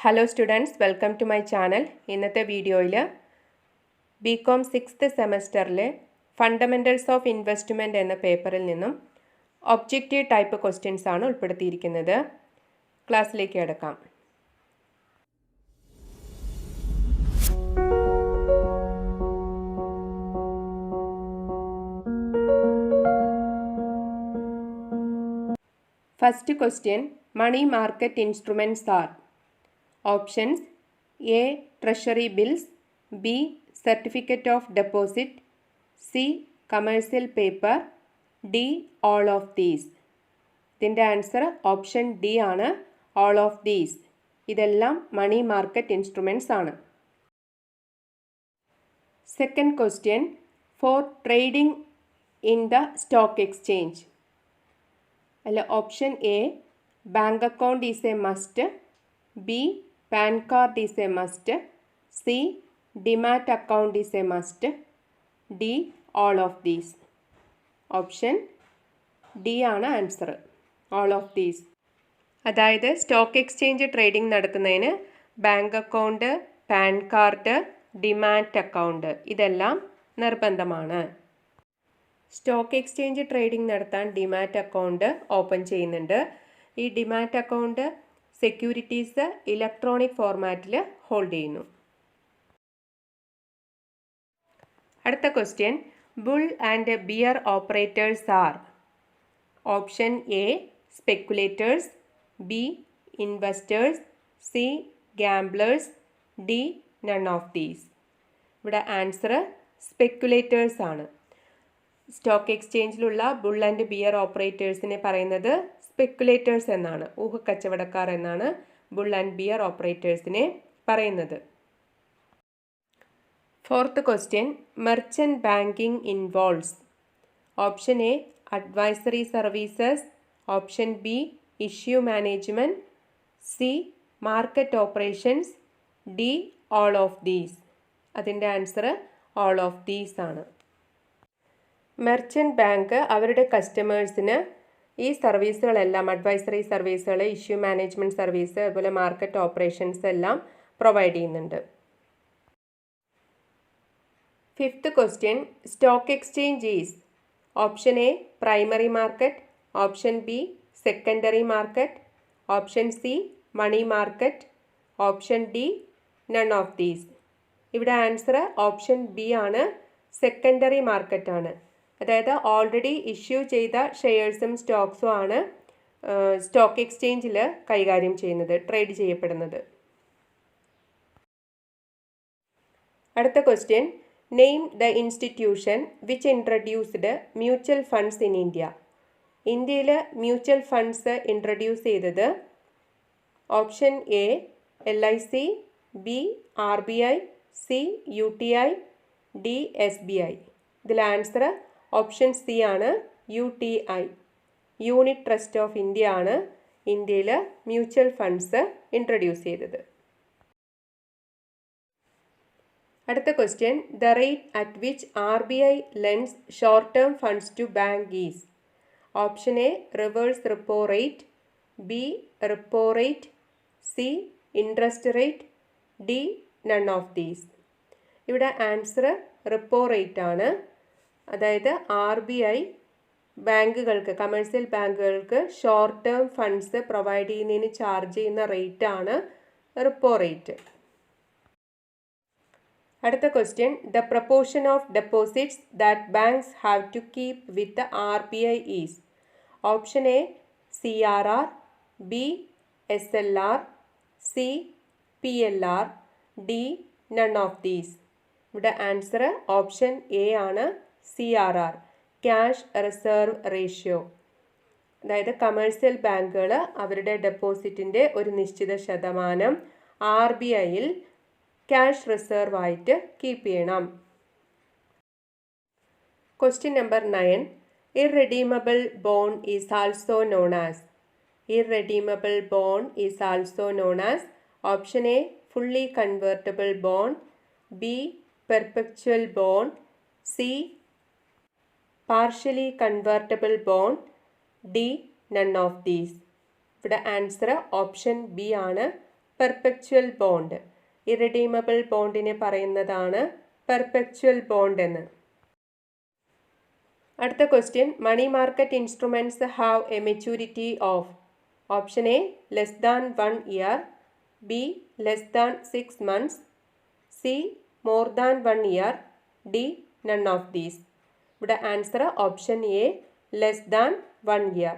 Hello students, welcome to my channel. ഇന്നത്തെ വീഡിയോയിൽ B Com 6th സെമസ്റ്ററിലെ ഫണ്ടമെൻറ്റൽസ് ഓഫ് ഇൻവെസ്റ്റ്മെൻറ്റ് എന്ന പേപ്പറിൽ നിന്നും ഒബ്ജക്റ്റീവ് ടൈപ്പ് ക്വസ്റ്റ്യൻസ് ആണ് ഉൾപ്പെടുത്തിയിരിക്കുന്നത്. ക്ലാസ്സിലേക്ക് കിടക്കാം. First question, money market instruments are Options: A. Treasury bills, B. Certificate of deposit, C. Commercial paper, D. All of these. ഇതിൻ്റെ ആൻസർ ഓപ്ഷൻ ഡി ആണ്, all of these. ഇതെല്ലാം മണി മാർക്കറ്റ് ഇൻസ്ട്രുമെൻറ്റ്സ് ആണ്. Second question, for trading in the stock exchange. അല്ല, option A bank account is a must, B PAN card is a must, C demat account is a must, D all of these. Option D ആണ് answer, all of these. അതായത് stock exchange trading നടത്തുന്നതിന് bank account, PAN card, demat account ഇതെല്ലാം നിർബന്ധമാണ്. Stock exchange trading നടത്താൻ demat account open ചെയ്യുന്നുണ്ട്. ഈ demat account securities electronic ഫോർമാറ്റിൽ hold ചെയ്യുന്നു. അടുത്ത question, bull and bear operators are. Option A speculators, B investors, C gamblers, D none of these. ഇവിടെ answer speculators ആണ്. സ്റ്റോക്ക് എക്സ്ചേഞ്ചിലുള്ള bull and bear ഓപ്പറേറ്റേഴ്സിനെ പറയുന്നത് സ്പെക്കുലേറ്റേഴ്സ് എന്നാണ്, ഊഹക്കച്ചവടക്കാർ എന്നാണ് ബുൾ ആൻഡ് ബിയർ ഓപ്പറേറ്റേഴ്സിനെ പറയുന്നത്. Fourth question, merchant banking involves. Option A advisory services, option B issue management, C market operations, D all of these. അതിൻ്റെ ആൻസർ ഓൾ ഓഫ് ദീസ് ആണ്. Merchant bank അവരുടെ കസ്റ്റമേഴ്സിന് ഈ സർവീസുകളെല്ലാം, അഡ്വൈസറി സർവീസുകൾ, ഇഷ്യൂ മാനേജ്മെൻറ്റ് സർവീസ്, അതുപോലെ മാർക്കറ്റ് ഓപ്പറേഷൻസ് എല്ലാം provide ചെയ്യുന്നുണ്ട്. Fifth question, stock exchange is. Option A primary market, option B secondary market, option C money market, option D none of these. ഇവിടെ answer option B ആണ്, secondary market ആണ്. അതായത് already issue ചെയ്ത ഷെയർസും സ്റ്റോക്സും ആണ് stock എക്സ്ചേഞ്ചിൽ കൈകാര്യം ചെയ്യുന്നത്, ട്രേഡ് ചെയ്യപ്പെടുന്നത്. അടുത്ത question, name the institution which introduced mutual funds in India. ഇന്ത്യയിൽ മ്യൂച്വൽ ഫണ്ട്സ് ഇൻട്രൊഡ്യൂസ് ചെയ്തത് option A LIC, B RBI, C UTI, D SBI. ഇതിൽ ആൻസർ ഓപ്ഷൻ സി ആണ്, UTI. Unit trust of India ആണ് ഇന്ത്യയിൽ mutual funds introduce ചെയ്തത്. അടുത്ത question, the rate at which RBI lends short term funds to bank is. Option A reverse repo rate, B repo rate, C interest rate, D none of these. ഇവിടെ answer repo rate ആണ്. അതായത് RBI ബാങ്കുകൾക്ക്, commercial ബാങ്കുകൾക്ക് short term funds provide ചെയ്യുന്നതിന് charge ചെയ്യുന്ന rate ആണ് repo rate. അടുത്ത question, the proportion of deposits that banks have to keep with RBI is. Option A CRR, B SLR, C PLR, D none of these. ഇവിടെ answer option A ആണ്, CRR, cash reserve ratio. അതായത് commercial ബാങ്കുകൾ അവരുടെ ഡെപ്പോസിറ്റിൻ്റെ ഒരു നിശ്ചിത ശതമാനം RBIയിൽ ക്യാഷ് റിസർവ് ആയിട്ട് കീപ്പ് ചെയ്യണം. Question number 9, irredeemable bond is also known as. Irredeemable bond is also known as. Option A fully convertible bond, B perpetual bond, C partially convertible bond, D none of these. ഇവിടെ answer option B ആണ്, perpetual bond. Irredeemable ബോണ്ടിനെ പറയുന്നതാണ് perpetual bond എന്ന്. അടുത്ത question, money market instruments have a maturity of. Option A less than 1 year, B less than 6 months, C more than 1 year, D none of these. ഇവിടെ answer option A less than 1 year.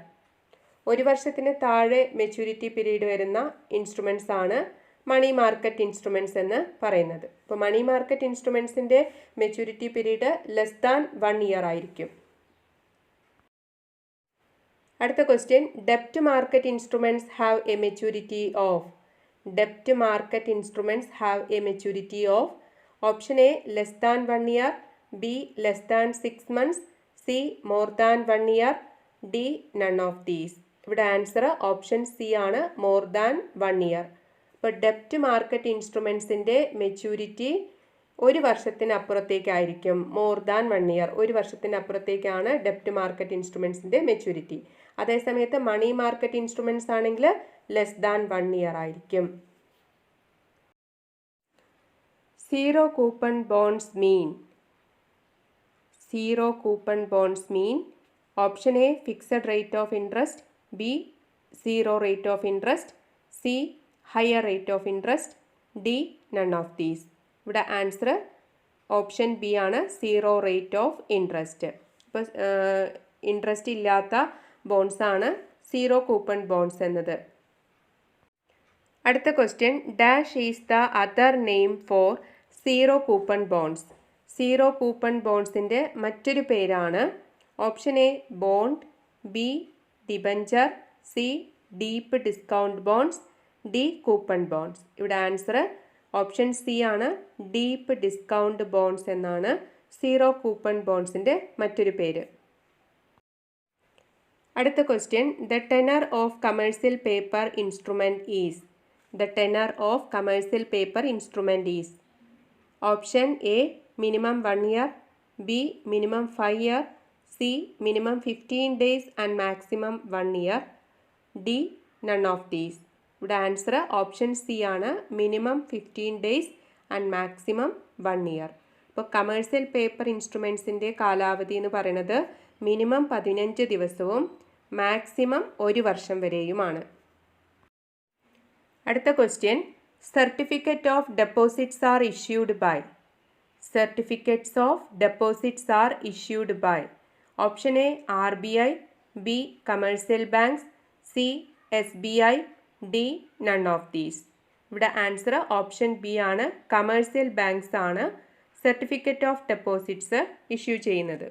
ഒരു വർഷത്തിന് താഴെ maturity period വരുന്ന instruments ആണ് മണി market instruments എന്ന് പറയുന്നത്. ഇപ്പോൾ money market ഇൻസ്ട്രുമെൻറ്റ്സിൻ്റെ maturity period less than 1 year ആയിരിക്കും. അടുത്ത question, ഡെപ്റ്റ് market instruments have a maturity of. ഡെപ്റ്റ് market instruments have a maturity of. Option A less than 1 year, B less than 6 months, C more than 1 year, D none of these. ഇവിടെ answer option C ആണ്, more than 1 year. ഇപ്പോൾ ഡെപ്റ്റ് market ഇൻസ്ട്രുമെൻറ്റ്സിൻ്റെ maturity ഒരു വർഷത്തിനപ്പുറത്തേക്കായിരിക്കും. More than 1 year, ഒരു വർഷത്തിനപ്പുറത്തേക്കാണ് ഡെപ്റ്റ് market ഇൻസ്ട്രുമെൻറ്റ്സിൻ്റെ maturity. അതേസമയത്ത് money market instruments ആണെങ്കിൽ less than 1 year ആയിരിക്കും. Zero coupon bonds mean. Zero coupon bonds mean. Option A fixed rate of interest, B zero rate of interest, C higher rate of interest, D none of these. ഇവിടെ answer option B ആണ്, zero rate of interest. ഇപ്പോൾ interest ഇല്ലാത്ത bonds ആണ് zero coupon bonds എന്നത്. അടുത്ത question, dash is the other name for zero coupon bonds. Zero coupon ബോണ്ട്സിൻ്റെ മറ്റൊരു പേരാണ്. Option A bond, B debenture, C deep discount bonds, D coupon bonds. ഇവിടെ answer option C ആണ്, deep discount bonds എന്നാണ് zero coupon ബോണ്ട്സിൻ്റെ മറ്റൊരു പേര്. അടുത്ത question, the tenor of commercial paper instrument is. The tenor of commercial paper instrument is. Option A minimum 1 year, B minimum 5 year, C minimum 15 days and maximum 1 year, D none of these. ഇവിടെ answer option C ആണ്, minimum 15 days and maximum 1 year. ഇപ്പോൾ commercial paper ഇൻസ്ട്രുമെൻറ്റ്സിൻ്റെ കാലാവധി എന്ന് പറയുന്നത് minimum 15 ദിവസവും maximum 1 വർഷം വരെയുമാണ്. അടുത്ത question, certificate of deposits are issued by. Certificates of deposits are issued by. Option A RBI, B commercial banks, C SBI, D none of these. ഇവിടെ answer option B ആണ്, commercial banks ആണ് certificate of deposits issue ചെയ്യുന്നത്.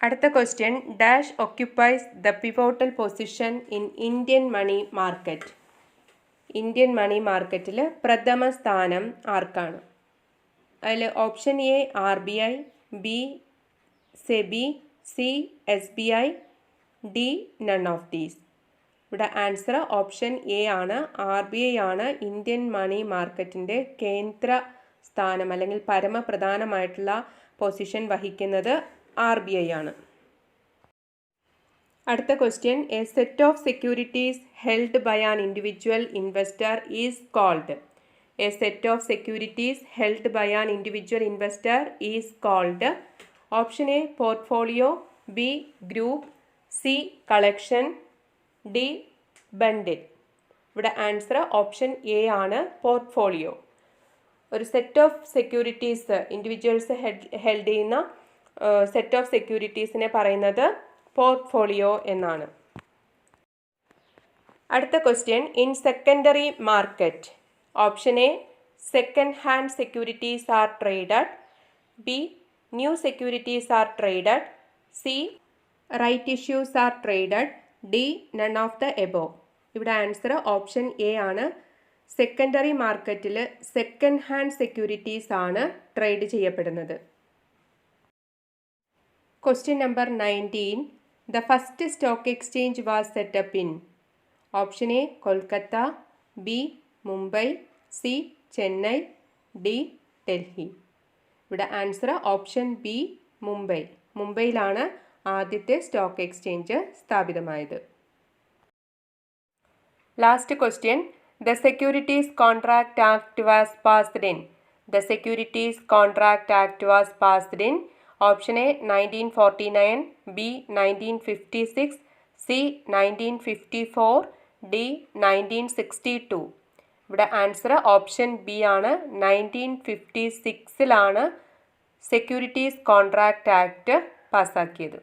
അടുത്ത question, dash occupies the pivotal position in Indian money market. Indian money മാർക്കറ്റിൽ പ്രഥമ സ്ഥാനം ആർക്കാണ്? അതിൽ option A RBI, B SEBI, C SBI, D none of these. ഇവിടെ ആൻസർ ഓപ്ഷൻ എ ആണ്, RBI ആണ് ഇന്ത്യൻ മണി മാർക്കറ്റിൻ്റെ കേന്ദ്ര സ്ഥാനം അല്ലെങ്കിൽ പരമപ്രധാനമായിട്ടുള്ള പൊസിഷൻ വഹിക്കുന്നത് RBI ആണ്. അടുത്ത question, a set of securities held by an individual investor is called. A set of securities held by an individual investor is called. Option A portfolio, B group, C collection, D bundle. ഇവിടെ answer option A ആണ്, portfolio. ഒരു set of securities individuals held ചെയ്യുന്ന set of സെക്യൂരിറ്റീസിനെ പറയുന്നത് portfolio എന്നാണ്. അടുത്ത question, in secondary market. Option A second hand securities are traded, B new securities are traded, C right issues are traded, D none of the above. ഇവിടെ answer option A ആണ്, secondary മാർക്കറ്റിൽ second hand securities ആണ് trade ചെയ്യപ്പെടുന്നത്. Question number 19, the first stock exchange was set up in. Option A Kolkata, B Mumbai, C Chennai, D Delhi. ഇവിടെ answer option B Mumbai. മുംബൈയിലാണ് ആദ്യത്തെ stock exchange സ്ഥാപിതമായത്. Last question. The securities contract act was passed in. The securities contract act was passed in. Option A 1949, B 1956, C 1954, D 1962. ഇവിടെ answer option B ആണ്. 1956 securities contract act പാസ്സാക്കിയത്.